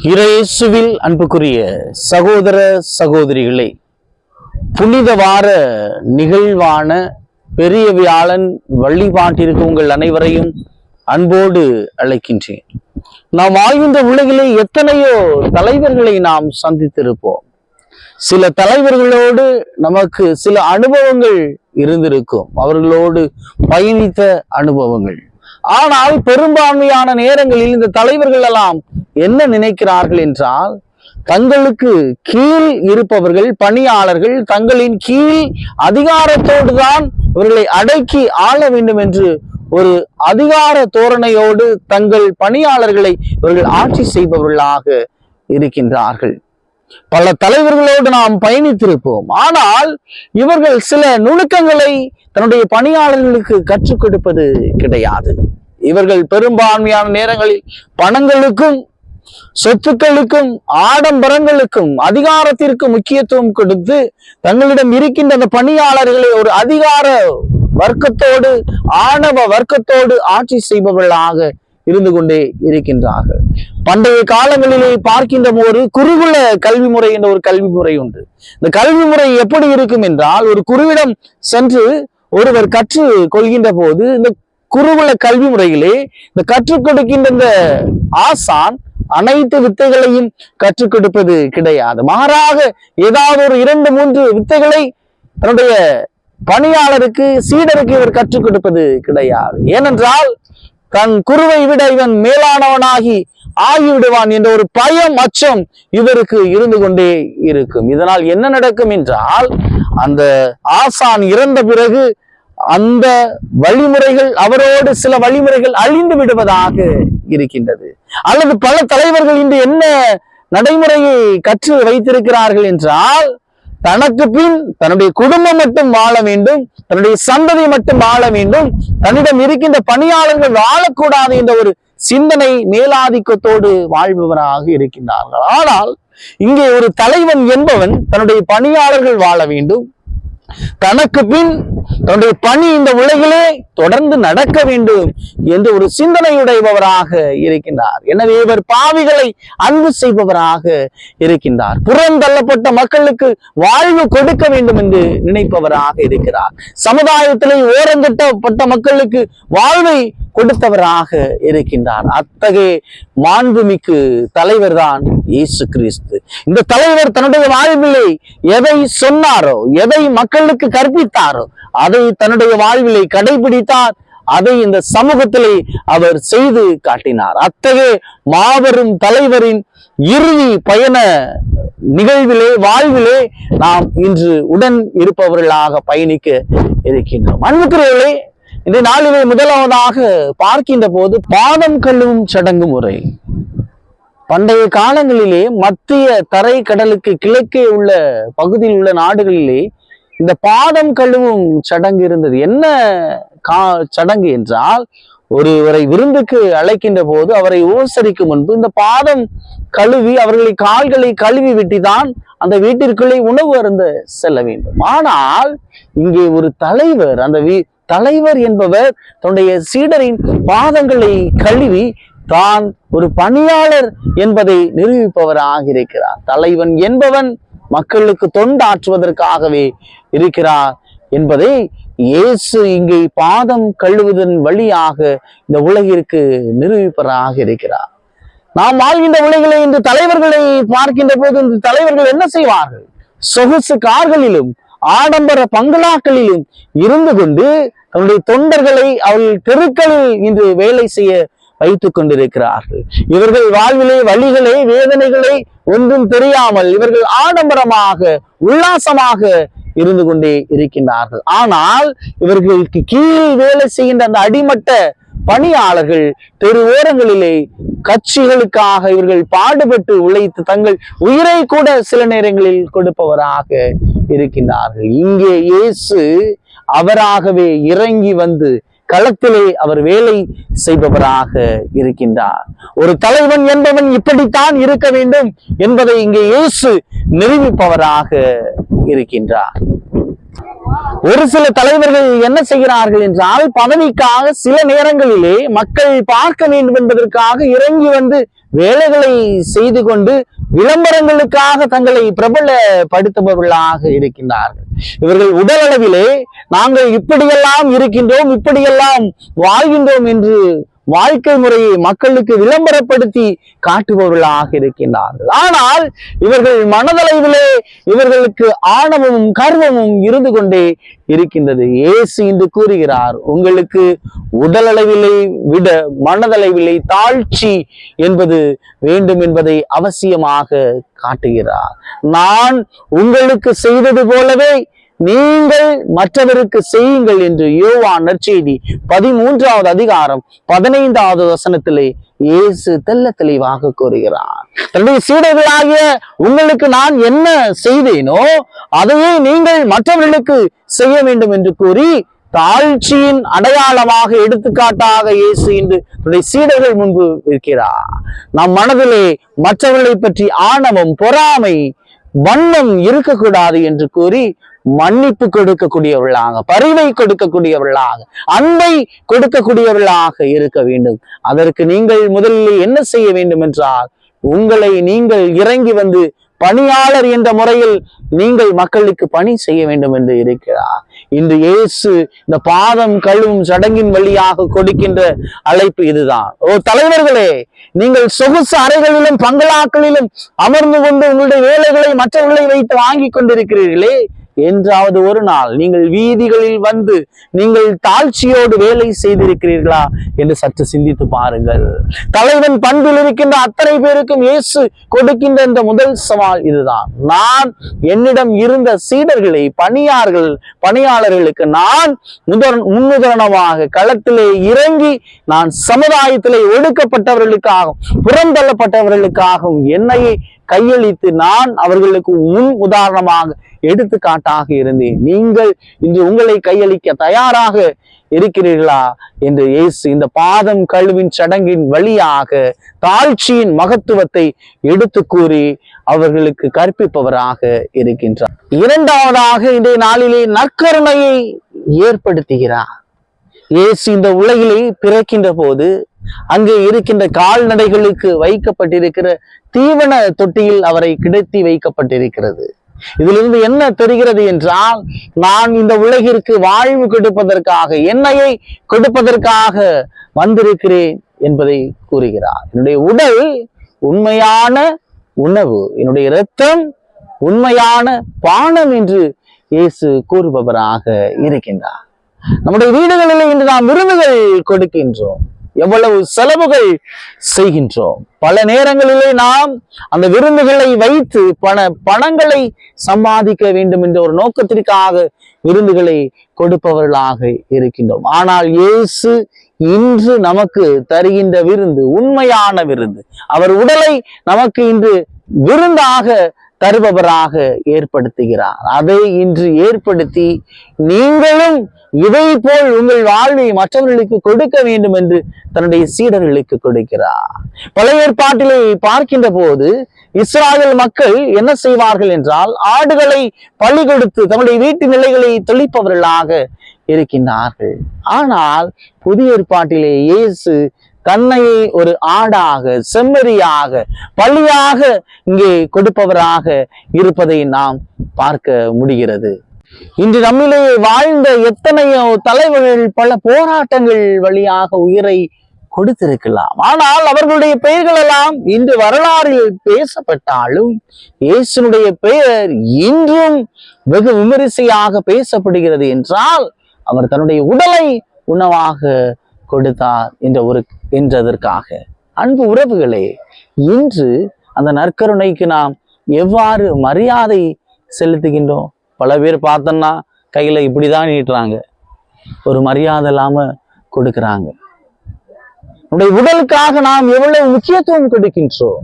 இயேசுவில் அன்புக்குரிய சகோதர சகோதரிகளே, புனித வார நிகழ்வான பெரிய வியாழன் வழிபாட்டிற்கு உங்கள் அனைவரையும் அன்போடு அழைக்கின்றேன். நாம் வாழ்கின்ற உலகிலே எத்தனையோ தலைவர்களை நாம் சந்தித்திருப்போம். சில தலைவர்களோடு நமக்கு சில அனுபவங்கள் இருந்திருக்கும், அவர்களோடு பயணித்த அனுபவங்கள். ஆனால் பெரும்பான்மையான நேரங்களில் இந்த தலைவர்கள் எல்லாம் என்ன நினைக்கிறார்கள் என்றால், தங்களுக்கு கீழ் இருப்பவர்கள் பணியாளர்கள் தங்களின் கீழ் அதிகாரத்தோடு தான் இவர்களை அடக்கி ஆள வேண்டும் என்று ஒரு அதிகார தோரணையோடு தங்கள் பணியாளர்களை இவர்கள் ஆட்சி செய்பவர்களாக இருக்கின்றார்கள். பல தலைவர்களோடு நாம் பயணித்திருப்போம். ஆனால் இவர்கள் சில நுணுக்கங்களை தன்னுடைய பணியாளர்களுக்கு கற்றுக் கொடுப்பது கிடையாது. இவர்கள் பெரும்பான்மையான நேரங்களில் பணங்களுக்கும் சொத்துக்களுக்கும் ஆடம்பரங்களுக்கும் அதிகாரத்திற்கு முக்கியத்துவம் கொடுத்து தங்களிடம் இருக்கின்ற அந்த பணியாளர்களை ஒரு அதிகார வர்க்கத்தோடு ஆணவ வர்க்கத்தோடு ஆட்சி செய்பவர்களாக இருந்து கொண்டே இருக்கின்றார்கள். பண்டைய காலங்களிலே பார்க்கின்ற ஒரு குருகுல கல்வி முறை என்ற ஒரு கல்வி முறை உண்டு. இந்த கல்வி முறை எப்படி இருக்கும் என்றால், ஒரு குருவிடம் சென்று ஒருவர் கற்று கொள்கின்ற போது இந்த குருகுல கல்வி முறையிலே இந்த கற்றுக் கொடுக்கின்ற இந்த ஆசான் அனைத்து வித்தைகளையும் கற்றுக் கொடுப்பது கிடையாது. மாறாக ஏதாவது ஒரு 2-3 வித்தைகளை தன்னுடைய பணியாளருக்கு சீடருக்கு இவர் கற்றுக் கொடுப்பது கிடையாது. ஏனென்றால் தன் குருவை விட இவன் மேலானவனாகி ஆகிவிடுவான் என்ற ஒரு பயம் அச்சம் இவருக்கு இருந்து கொண்டே இருக்கும். இதனால் என்ன நடக்கும் என்றால், அந்த ஆசான் இறந்த பிறகு அந்த வழிமுறைகள் அவரோடு சில வழிமுறைகள் அழிந்து விடுவதாக இருக்கின்றது. அல்லது பல தலைவர்கள் இன்று என்ன நடைமுறையை கற்று வைத்திருக்கிறார்கள் என்றால், தனக்கு பின் தன்னுடைய குடும்பம் மட்டும் வாழ வேண்டும், தன்னுடைய சந்ததி மட்டும் வாழ வேண்டும், தன்னிடம் இருக்கின்ற பணியாளர்கள் வாழக்கூடாது என்ற ஒரு சிந்தனை மேலாதிக்கத்தோடு வாழ்பவராக இருக்கின்றார்கள். ஆனால் இங்கே ஒரு தலைவன் என்பவன் தன்னுடைய பணியாளர்கள் வாழ வேண்டும், தனக்கு பின் தன்னுடைய பணி இந்த உலகிலே தொடர்ந்து நடக்க வேண்டும் என்று ஒரு சிந்தனையுடையவராக இருக்கின்றார். எனவே இவர் பாவிகளை அன்பு செய்பவராக இருக்கின்றார். புறந்தள்ளப்பட்ட மக்களுக்கு வாழ்வு கொடுக்க வேண்டும் என்று நினைப்பவராக இருக்கிறார். சமுதாயத்திலே ஓரங்கட்டப்பட்ட மக்களுக்கு வாழ்வை கொடுத்தவராக இருக்கின்றார். அத்தகைய மாண்புமிக்கு தலைவர் தான் இயேசு கிறிஸ்து. இந்த தலைவர் தன்னுடைய வாழ்விலே எதை சொன்னாரோ, எதை மக்களுக்கு கற்பித்தாரோ, அதை தன்னுடைய வாழ்விலே கடைபிடித்தார். அதை இந்த சமூகத்திலே அவர் செய்து காட்டினார். அத்தகைய மாபெரும் தலைவரின் இறுதி பயண நிகழ்விலே வாழ்விலே நாம் இன்று உடன் இருப்பவர்களாக பயணிக்க இருக்கின்றோம். அன்புக்குரியவர்களே, இந்த நாளிலே முதலாவதாக பார்க்கின்ற போது பாதம் கழுவும் சடங்கு முறை. பண்டைய காலங்களிலே மத்திய தரை கடலுக்கு கிழக்கே உள்ள பகுதியில் உள்ள நாடுகளிலே இந்த பாதம் கழுவும் சடங்கு இருந்தது. என்ன சடங்கு என்றால், ஒருவரை விருந்துக்கு அழைக்கின்ற போது அவரை உபசரிக்கும் முன்பு இந்த பாதம் கழுவி அவர்களை கால்களை கழுவி விட்டுதான் அந்த வீட்டிற்குள்ளே உணவு அருந்த செல்ல வேண்டும். ஆனால் இங்கே ஒரு தலைவர், அந்த தலைவர் என்பவர் தன்னுடைய சீடரின் பாதங்களை கழுவி தான் ஒரு பணியாளர் என்பதை நிரூபிப்பவராக இருக்கிறார். தலைவன் என்பவன் மக்களுக்கு தொண்டாற்றுவதற்காகவே இருக்கிறார் என்பதை இயேசு இங்கே பாதம் கழுவுவதன் வழியாக இந்த உலகிற்கு நிரூபிப்பவராக இருக்கிறார். நாம் வாழ்கின்ற உலகிலே இந்த தலைவர்களை பார்க்கின்ற போது இந்த தலைவர்கள் என்ன செய்வார்கள்? சொகுசு கார்களிலும் ஆடம்பர பங்களாக்களிலும் இருந்து கொண்டு தன்னுடைய தொண்டர்களை அவர்கள் தெருக்களில் இன்று வேலை செய்ய வைத்துக் கொண்டிருக்கிறார்கள். இவர்கள் வாழ்விலே வழிகளை வேதனைகளை ஒன்றும் தெரியாமல் இவர்கள் ஆடம்பரமாக உல்லாசமாக இருந்து கொண்டே இருக்கின்றார்கள். ஆனால் இவர்களுக்கு கீழ் வேலை செய்கின்ற அந்த அடிமட்ட பணியாளர்கள் தெரு ஓரங்களிலே கட்சிகளுக்காக இவர்கள் பாடுபட்டு உழைத்து தங்கள் உயிரை கூட சில நேரங்களில் கொடுப்பவராக இருக்கின்றார்கள். இங்கே இயேசு அவராகவே இறங்கி வந்து களத்திலே அவர் வேலை செய்பவராக இருக்கின்றார். ஒரு தலைவன் என்பவன் இப்படித்தான் இருக்க வேண்டும் என்பதை இங்கே இயேசு நிரூபிப்பவராக இருக்கின்றார். ஒரு சில தலைவர்கள் என்ன செய்கிறார்கள் என்றால், பதவிக்காக சில நேரங்களிலே மக்கள் பார்க்க வேண்டும் என்பதற்காக இறங்கி வந்து வேலைகளை செய்து கொண்டு விளம்பரங்களுக்காக தங்களை பிரபலப்படுத்துபவர்களாக இருக்கின்றார்கள். இவர்கள் உடல் அளவிலே நாங்கள் இப்படியெல்லாம் இருக்கின்றோம், இப்படியெல்லாம் வாழ்கின்றோம் என்று வாழ்க்கை முறையை மக்களுக்கு விளம்பரப்படுத்தி காட்டுபவர்களாக இருக்கின்றார்கள். ஆனால் இவர்கள் மனதளவிலே இவர்களுக்கு ஆணவமும் கர்வமும் இருந்து கொண்டே இருக்கின்றது. இயேசு இன்று கூறுகிறார், உங்களுக்கு உடல் அளவிலே விட மனதளவிலே தாழ்ச்சி என்பது வேண்டும் என்பதை அவசியமாக காட்டுகிறார். நான் உங்களுக்கு செய்தது போலவே நீங்கள் மற்றவருக்கு செய்யுங்கள் என்று யோவான் நற்செய்தி 13வது அதிகாரம் 15வது வசனத்திலே இயேசு தெள்ள தெளிவாக கூறுகிறார். தன்னுடைய சீடர்களாகிய உங்களுக்கு நான் என்ன செய்தேனோ அதையே நீங்கள் மற்றவர்களுக்கு செய்ய வேண்டும் என்று கூறி தாழ்ச்சியின் அடையாளமாக எடுத்துக்காட்டாக இயேசு இன்று தன்னுடைய சீடர்கள் முன்பு இருக்கிறார். நம் மனதிலே மற்றவர்களை பற்றி ஆணவம், பொறாமை, வண்ணம் இருக்கக்கூடாது என்று கூறி மன்னிப்பு கொடுக்கக்கூடியவர்களாக, பரிவை கொடுக்கக்கூடியவர்களாக, அன்பை கொடுக்கக்கூடியவர்களாக இருக்க வேண்டும். அதற்கு நீங்கள் முதலில் என்ன செய்ய வேண்டும் என்றால், உங்களை நீங்கள் இறங்கி வந்து பணியாளர் என்ற முறையில் நீங்கள் மக்களுக்கு பணி செய்ய வேண்டும் என்று இருக்கிறார். இன்று இயேசு இந்த பாதம் கழுவும் சடங்கின் வழியாக கொடுக்கின்ற அழைப்பு இதுதான். தலைவர்களே, நீங்கள் சொகுசு அறைகளிலும் பங்களாக்களிலும் அமர்ந்து கொண்டு உங்களுடைய வேலைகளை மற்றவர்களை வைத்து வாங்கி கொண்டிருக்கிறீர்களே, என்றாவது ஒரு நாள் நீங்கள் வீதிகளில் வந்து நீங்கள் தாழ்ச்சியோடு வேலை செய்திருக்கிறீர்களா என்று சற்று சிந்தித்து பாருங்கள். தலைவன் பண்பில் இருக்கின்ற அத்தனை பேருக்கும் இயேசு கொடுக்கின்ற இந்த முதல் சவால் இதுதான். நான் என்னிடம் இருந்த சீடர்களை, பணியாளர்களுக்கு நான் முன்னுதாரணமாக களத்திலே இறங்கி நான் சமுதாயத்திலே ஒடுக்கப்பட்டவர்களுக்காகவும் புறந்தள்ளப்பட்டவர்களுக்காகவும் என்னையே கையளித்து நான் அவர்களுக்கு முன் உதாரணமாக எடுத்துக்காட்டாக இருந்தேன். நீங்கள் இன்று உங்களை கையளிக்க தயாராக இருக்கிறீர்களா என்று இயேசு இந்த பாதம் கழுவின் சடங்கின் வழியாக தாழ்ச்சியின் மகத்துவத்தை எடுத்து கூறி அவர்களுக்கு கற்பிப்பவராக இருக்கின்றார். இரண்டாவதாக இன்றைய நாளிலே நற்கருணையை ஏற்படுத்துகிறார். இயேசு இந்த உலகிலே பிறக்கின்ற போது அங்கே இருக்கின்ற கால்நடைகளுக்கு வைக்கப்பட்டிருக்கிற தீவன தொட்டியில் அவரை கிடத்தி வைக்கப்பட்டிருக்கிறது. இதிலிருந்து என்ன தெரிகிறது என்றால், நான் இந்த உலகிற்கு வாழ்வு கொடுப்பதற்காக, எண்ணெயை கொடுப்பதற்காக வந்திருக்கிறேன் என்பதை கூறுகிறார். என்னுடைய உடல் உண்மையான உணவு, என்னுடைய இரத்தம் உண்மையான பானம் என்று இயேசு கூறுபவராக இருக்கின்றார். நம்முடைய வீடுகளில் இன்று நாம் விருந்துகள் கொடுக்கின்றோம், எவ்வளவு செலவுகள் செய்கின்றோம். பல நேரங்களிலே நாம் அந்த விருந்துகளை வைத்து பணங்களை சம்பாதிக்க வேண்டும் என்ற ஒரு நோக்கத்திற்காக விருந்துகளை கொடுப்பவர்களாக இருக்கின்றோம். ஆனால் இயேசு இன்று நமக்கு தருகின்ற விருந்து உண்மையான விருந்து. அவர் உடலை நமக்கு இன்று விருந்தாக தருபவராக ஏற்படுத்துகிறார். அதை இன்று ஏற்படுத்தி நீங்களும் இதை போல் உங்கள் வாழ்வை மற்றவர்களுக்கு கொடுக்க வேண்டும் என்று தன்னுடைய சீடர்களுக்கு கொடுக்கிறார். பழைய ஏற்பாட்டிலே பார்க்கின்ற போது இஸ்ராயல் மக்கள் என்ன செய்வார்கள் என்றால், ஆடுகளை பலி கொடுத்து தன்னுடைய வீட்டு நிலைகளை தெளிப்பவர்களாக இருக்கின்றார்கள். ஆனால் புதிய ஏற்பாட்டிலே இயேசு தன்னையே ஒரு ஆடாக, செம்மறியாக, பலியாக இங்கே கொடுப்பவராக இருப்பதை நாம் பார்க்க முடிகிறது. இன்று நம்மிலே வாழ்ந்த எத்தனையோ தலைவர்கள் பல போராட்டங்கள் வழியாக உயிரை கொடுத்திருக்கலாம். ஆனால் அவர்களுடைய பெயர்கள் எல்லாம் இன்று வரலாறில் பேசப்பட்டாலும் இயேசுனுடைய பெயர் இன்றும் வெகு விமரிசையாக பேசப்படுகிறது என்றால், அவர் தன்னுடைய உடலை உணவாக கொடுத்தார் என்றதற்காக. அன்பு உறவுகளே, இன்று அந்த நற்கருணைக்கு நாம் எவ்வாறு மரியாதை செலுத்துகின்றோம்? பல பேர் பார்த்தோம்னா கையில இப்படிதான் நீட்டுறாங்க, ஒரு மரியாதை இல்லாம கொடுக்கிறாங்க. நம்முடைய உடலுக்காக நாம் எவ்வளவு முக்கியத்துவம் கொடுக்கின்றோம்?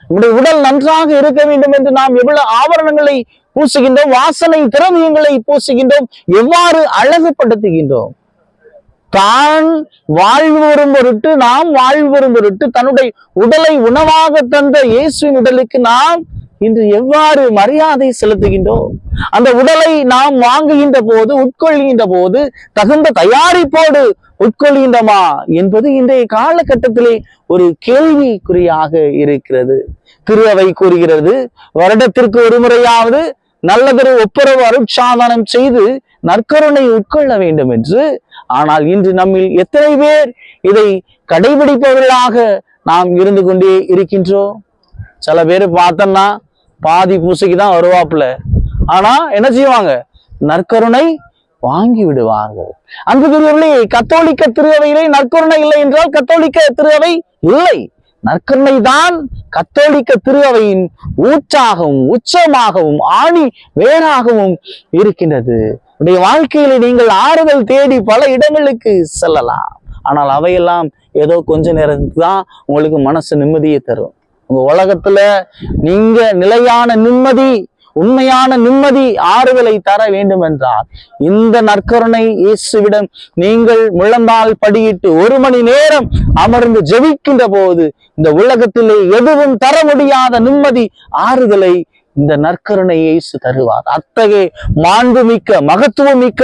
நம்முடைய உடல் நன்றாக இருக்க வேண்டும் என்று நாம் எவ்வளவு ஆபரணங்களை பூசுகின்றோம், வாசனை திரவியங்களை பூசுகின்றோம், எவ்வாறு அழகுபடுத்துகின்றோம்? தான் வாழ்வு வரும் பொருட்டு, நாம் வாழ்வு வரும் பொருட்டு தன்னுடைய உடலை உணவாக தந்த இயேசுவின் உடலுக்கு நாம் இன்று எவ்வாறு மரியாதை செலுத்துகின்றோம்? அந்த உடலை நாம் வாங்குகின்ற போது, உட்கொள்கின்ற போது தகுந்த தயாரிப்போடு உட்கொள்கின்றமா என்பது இன்றைய காலகட்டத்திலே ஒரு கேள்விக்குறியாக இருக்கிறது. திரு அவை கூறுகிறது, வருடத்திற்கு ஒரு முறையாவது நல்லதொரு ஒப்புரவு அருட்சாதனம் செய்து நற்கருணை உட்கொள்ள வேண்டும் என்று. ஆனால் இன்று நம்மில் எத்தனை பேர் இதை கடைபிடிப்பவர்களாக நாம் இருந்து கொண்டே இருக்கின்றோம்? சில பேர் பார்த்தோம்னா பாதி பூசைக்கு தான் வருவாப்புல, ஆனா என்ன செய்வாங்க? நற்கருணை வாங்கி விடுவார்கள். அன்புக்குரியவர்களே, கத்தோலிக்க திருஅவையிலே நற்கருணை இல்லை என்றால் கத்தோலிக்க திருஅவை இல்லை. நற்கருணை தான் கத்தோலிக்க திருஅவையின் ஊற்றாகவும் உச்சமாகவும் ஆணி வேறாகவும் இருக்கின்றது. உடைய வாழ்க்கையில நீங்கள் ஆறுதல் தேடி பல இடங்களுக்கு செல்லலாம், ஆனால் அவையெல்லாம் ஏதோ கொஞ்ச நேரத்துக்கு தான் உங்களுக்கு மனசு நிம்மதியை தரும். உங்க உலகத்துல நீங்க நிலையான நிம்மதி, உண்மையான நிம்மதி, ஆறுதலை தர வேண்டும் என்றால் இந்த நற்கருணை இயேசுவிடம் நீங்கள் முழந்தால் படியிட்டு 1 மணி நேரம் அமர்ந்து ஜெபிக்கின்ற போது இந்த உலகத்திலே எதுவும் தர முடியாத நிம்மதி, ஆறுதலை இந்த நற்கருணை இயேசு தருவார். அத்தகைய மாண்புமிக்க மகத்துவமிக்க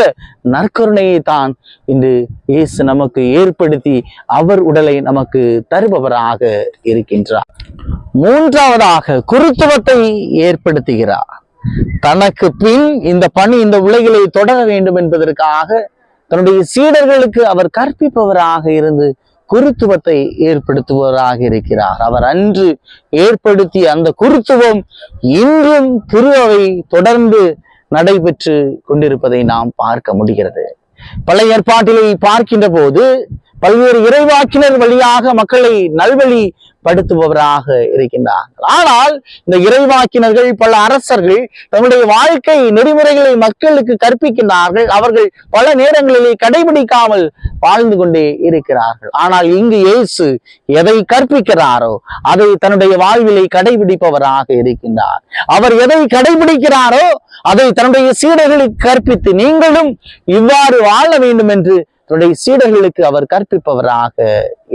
நற்கருணையை தான் இன்று இயேசு நமக்கு ஏற்படுத்தி அவர் உடலை நமக்கு தருபவராக இருக்கின்றார். மூன்றாவதாக குருத்துவத்தை ஏற்படுத்துகிறார். தனக்கு பின் இந்த பணி இந்த உலகிலே தொடர வேண்டும் என்பதற்காக தன்னுடைய சீடர்களுக்கு அவர் கற்பிப்பவராக இருந்து குருத்துவத்தை ஏற்படுத்துபவராக இருக்கிறார். அவர் அன்று ஏற்படுத்திய அந்த குருத்துவம் இன்றும் திருஅவை தொடர்ந்து நடைபெற்று கொண்டிருப்பதை நாம் பார்க்க முடிகிறது. பழைய ஏற்பாட்டிலே பார்க்கின்ற போது பல்வேறு இறைவாக்கினர் வழியாக மக்களை நல்வழி படுத்துபவராக இருக்கின்றார்கள். ஆனால் இந்த இறைவாக்கினர்கள் பல அரசர்கள் தங்களுடைய வாழ்க்கை நெறிமுறைகளை மக்களுக்கு கற்பிக்கின்றார்கள். அவர்கள் பல நேரங்களிலே கடைபிடிக்காமல் வாழ்ந்து கொண்டே இருக்கிறார்கள். ஆனால் இங்கு இயேசு எதை கற்பிக்கிறாரோ அதை தன்னுடைய வாழ்விலை கடைபிடிப்பவராக இருக்கின்றார். அவர் எதை கடைபிடிக்கிறாரோ அதை தன்னுடைய சீடர்களுக்கு கற்பித்து நீங்களும் இவ்வாறு வாழ வேண்டும் என்று தன்னுடைய சீடர்களுக்கு அவர் கற்பிப்பவராக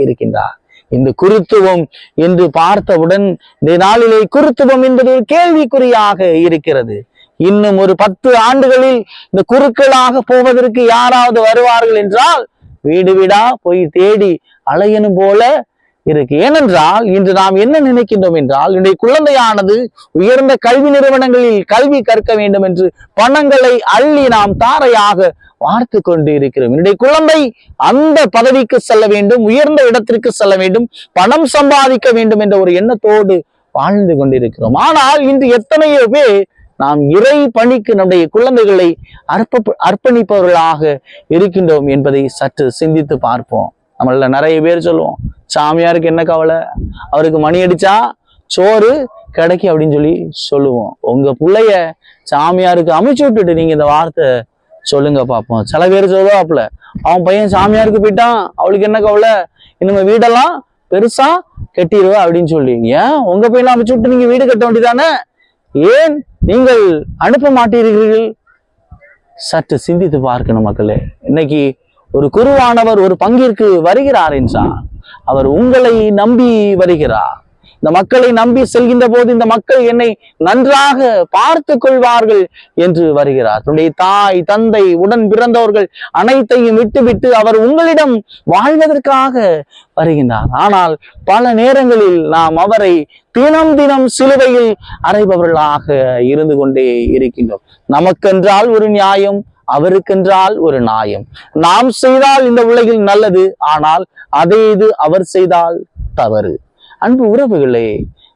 இருக்கின்றார். இந்த குருத்துவம் என்று பார்த்தவுடன் இந்த நாளிலே குருத்துவம் என்பது ஒரு கேள்விக்குறியாக இருக்கிறது. இன்னும் ஒரு 10 ஆண்டுகளில் இந்த குருக்களாக போவதற்கு யாராவது வருவார்கள் என்றால் வீடு வீடா போய் தேடி அலையணும் போல இருக்கு. ஏனென்றால் இன்று நாம் என்ன நினைக்கின்றோம் என்றால், இன்றைய குழந்தையானது உயர்ந்த கல்வி நிறுவனங்களில் கல்வி கற்க வேண்டும் என்று பணங்களை அள்ளி நாம் தாரையாக பார்த்து கொண்டு இருக்கிறோம். என்னுடைய குழந்தை அந்த பதவிக்கு செல்ல வேண்டும், உயர்ந்த இடத்திற்கு செல்ல வேண்டும், பணம் சம்பாதிக்க வேண்டும் என்ற ஒரு எண்ணத்தோடு வாழ்ந்து கொண்டிருக்கிறோம். ஆனால் இன்று எத்தனையோ பேர் நாம் இறை பணிக்கு நம்முடைய குழந்தைகளை அர்ப்பணிப்பவர்களாக இருக்கின்றோம் என்பதை சற்று சிந்தித்து பார்ப்போம். நம்மள நிறைய பேர் சொல்லுவோம், சாமியாருக்கு என்ன கவலை, அவருக்கு மணி அடிச்சா சோறு கிடைக்கும் அப்படின்னு சொல்லி சொல்லுவோம். உங்க பிள்ளைய சாமியாருக்கு அமைச்சு விட்டுட்டு நீங்க இந்த வார்த்தை சொல்லுங்க பார்ப்போம். சில பேர் சொல்லுவாப்புல, அவன் பையன் சாமியாருக்கு போயிட்டான், அவளுக்கு என்ன கவலை, இனிமே வீடெல்லாம் பெருசா கட்டிடுவா அப்படின்னு சொல்லி. ஏன் உங்க பையன் அமைச்சு விட்டு நீங்க வீடு கட்ட வேண்டியதானே, ஏன் நீங்கள் அனுப்ப மாட்டீர்கள்? சற்று சிந்தித்து பார்க்கணும் மக்களே. இன்னைக்கு ஒரு குருவானவர் ஒரு பங்கிற்கு வருகிறார் என்றால் அவர் உங்களை நம்பி வருகிறார். இந்த மக்களை நம்பி செல்கின்ற போது இந்த மக்கள் என்னை நன்றாக பார்த்து கொள்வார்கள் என்று வருகிறார். தன்னுடைய தாய் தந்தை உடன் பிறந்தவர்கள் அனைத்தையும் விட்டுவிட்டு அவர் உங்களிடம் வாழ்வதற்காக வருகின்றார். ஆனால் பல நேரங்களில் நாம் அவரை தினம் தினம் சிலுவையில் அறைபவர்களாக இருந்து கொண்டே இருக்கின்றோம். நமக்கென்றால் ஒரு நியாயம், அவருக்கென்றால் ஒரு நியாயம். நாம் செய்தால் இந்த உலகில் நல்லது, ஆனால் அதே இது அவர் செய்தால் தவறு. அன்பு உறவுகளே,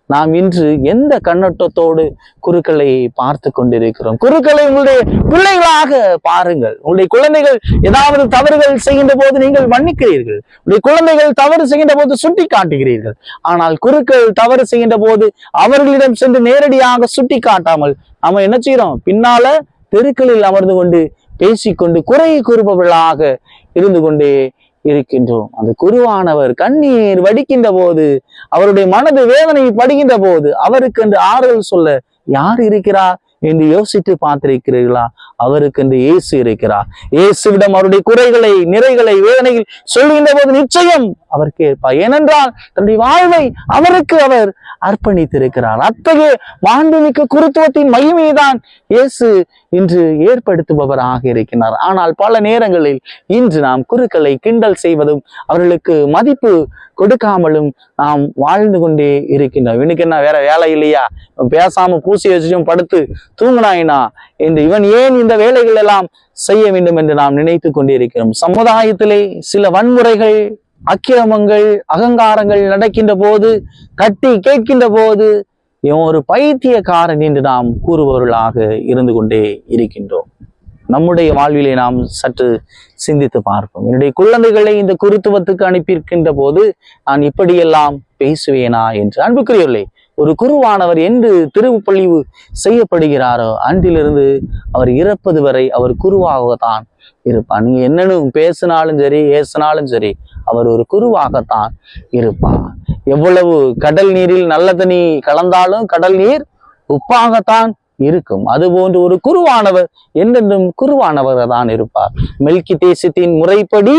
நாம் இன்று எந்த கண்ணோட்டத்தோடு குருக்களை பார்த்து கொண்டிருக்கிறோம்? குருக்களை உங்களுடைய பிள்ளைகளாக பாருங்கள். உங்களுடைய குழந்தைகள் ஏதாவது தவறுகள் செய்கின்ற போது நீங்கள் மன்னிக்கிறீர்கள். உங்களுடைய குழந்தைகள் தவறு செய்கின்ற போது சுட்டி காட்டுகிறீர்கள். ஆனால் குருக்கள் தவறு செய்கின்ற போது அவர்களிடம் சென்று நேரடியாக சுட்டி காட்டாமல் நம்ம என்ன செய்யறோம்? பின்னால தெருக்களில் அமர்ந்து கொண்டு பேசிக்கொண்டு குறை கூறுபவர்களாக இருந்து கொண்டே இருக்கின்றோம். அந்த குருவானவர் கண்ணீர் வடிக்கின்ற போது, அவருடைய மனது வேதனை படுகின்ற போது அவருக்கு என்று ஆறுதல் சொல்ல யார் இருக்கிறார் என்று யோசித்து பார்த்திருக்கிறீர்களா? அவருக்கு என்று இயேசு இருக்கிறார். இயேசுவிடம் அவருடைய குறைகளை, நிறைகளை, வேதனைகள் சொல்லுகின்ற போது நிச்சயம் அவர் கேட்பார். ஏனென்றால் தன்னுடைய வாழ்வை அவருக்கு அவர் அர்ப்பணித்திருக்கிறார். அத்தகைய மாண்புமிக்க குருத்துவத்தின் மகிமையைதான் இயேசு இன்று ஏற்படுத்துபவராக இருக்கிறார். ஆனால் பல நேரங்களில் இன்று நாம் குருக்களை கிண்டல் செய்வதும் அவர்களுக்கு மதிப்பு கொடுக்காமலும் நாம் வாழ்ந்து கொண்டே இருக்கின்றோம். இவனுக்கு என்ன வேற வேலை இல்லையா, பேசாம பூசி வச்சும் படுத்து தூங்கினாயினா இவன் ஏன் இந்த வேலைகள் எல்லாம் செய்ய வேண்டும் என்று நாம் நினைத்து கொண்டே இருக்கிறோம். சமுதாயத்திலே சில வன்முறைகள், அக்கிரமங்கள், அகங்காரங்கள் நடக்கின்ற போது, தட்டி கேட்கின்ற போது இவன் ஒரு பைத்தியக்காரன் என்று நாம் கூறுபவர்களாக இருந்து கொண்டே இருக்கின்றோம். நம்முடைய வாழ்விலே நாம் சற்று சிந்தித்து பார்ப்போம். என்னுடைய குழந்தைகளை இந்த குருத்துவத்துக்கு அனுப்பியிருக்கின்ற போது நான் இப்படியெல்லாம் பேசுவேனா என்று. அன்புக்குரியவர்களே, ஒரு குருவானவர் என்று திருப்பொழிவு செய்யப்படுகிறாரோ அன்றிலிருந்து அவர் இறப்பது வரை அவர் குருவாகத்தான் இருப்பார். நீங்க என்னன்னு பேசினாலும் சரி, ஏசினாலும் சரி, அவர் ஒரு குருவாகத்தான் இருப்பார். எவ்வளவு கடல் நீரில் நல்ல தண்ணி கலந்தாலும் கடல் நீர் உப்பாகத்தான் இருக்கும். அதுபோன்று ஒரு குருவானவர் என்றென்றும் குருவானவர் தான் இருப்பார். மெல்கிதேசத்தின் முறைப்படி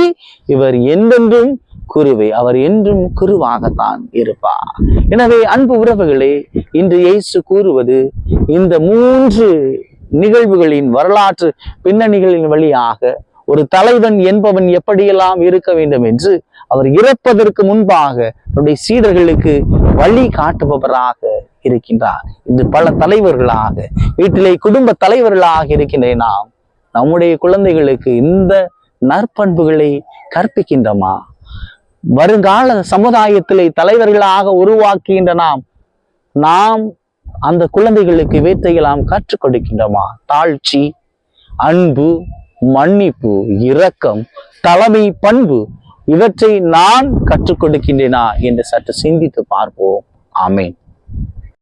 இவர் என்றென்றும் குருவே, அவர் என்றும் குருவாகத்தான் இருப்பார். எனவே அன்பு உறவுகளே, இன்று இயேசு கூறுவது இந்த 3 நிகழ்வுகளின் வரலாற்று பின்னணிகளின் வழியாக ஒரு தலைவன் என்பவன் எப்படியெல்லாம் இருக்க வேண்டும் என்று அவர் இறப்பதற்கு முன்பாக அவருடைய சீடர்களுக்கு வழி காட்டுபவராக இருக்கின்றார். இன்று பல தலைவர்களாக, வீட்டிலே குடும்ப தலைவர்களாக இருக்கின்ற நாம் நம்முடைய குழந்தைகளுக்கு இந்த நற்பண்புகளை கற்பிக்கின்றோமா? வருங்கால சமுதாயத்திலே தலைவர்களாக உருவாக்குகின்ற நாம் அந்த குழந்தைகளுக்கு இவற்றையெல்லாம் கற்றுக் கொடுக்கின்றோமா? தாழ்ச்சி, அன்பு, மன்னிப்பு, இரக்கம், தலைமை பண்பு இவற்றை நான் கற்றுக் கொடுக்கின்றேனா என்று சற்று சிந்தித்து பார்ப்போம். ஆமேன்.